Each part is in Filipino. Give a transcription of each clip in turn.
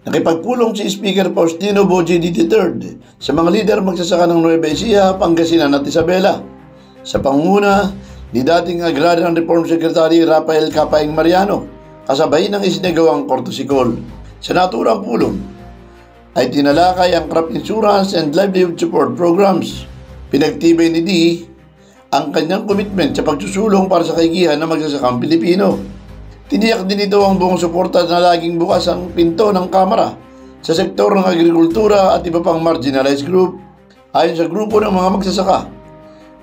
Nakipagpulong si Speaker Faustino Boji III sa mga lider magsasaka ng Nueva Ecija, Pangasinan at Isabela sa pangunguna ni dating Agrarian Reform Secretary Rafael Capaing Mariano kasabay ng isinagawang kortosikol. Sa naturang pulong ay tinalakay ang crop insurance and livelihood support programs. Pinagtibay ni D ang kanyang commitment sa pagsusulong para sa kaigihan ng magsasakang Pilipino. Tiniyak din ito ang buong suporta na laging bukas ang pinto ng Kamara sa sektor ng agrikultura at iba pang marginalized group. Ayon sa grupo ng mga magsasaka,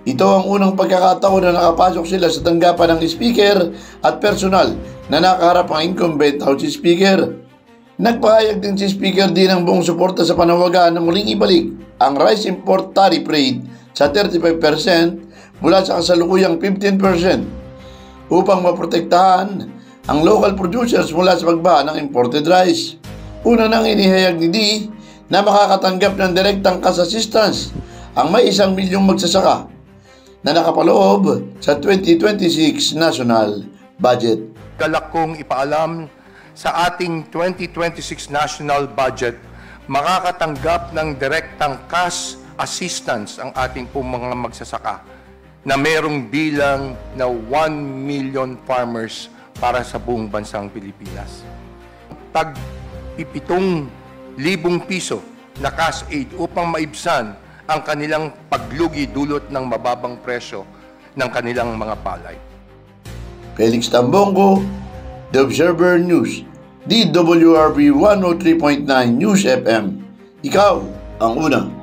ito ang unang pagkakataon na nakapasok sila sa tanggapan ng Speaker at personal na nakaharap ang incumbent House Speaker. Nagpahayag din si Speaker din ng buong suporta sa panawagan na muling ibalik ang rice import tariff rate sa 35% mula sa kasalukuyang 15% upang maprotektahan ang local producers mula sa pagbaha ng imported rice. Una nang inihayag ni D na makakatanggap ng direktang cash assistance ang may 1 milyong magsasaka na nakapaloob sa 2026 national budget. Galak kong ipaalam sa ating 2026 national budget, makakatanggap ng direktang cash assistance ang ating pong mga magsasaka na merong bilang na 1 million farmers para sa buong bansang Pilipinas. Tag 7,000 piso na cash aid upang maibsan ang kanilang paglugi dulot ng mababang presyo ng kanilang mga palay. Felix Tambongo, The Observer News, DWRB 103.9 News FM. Ikaw ang una.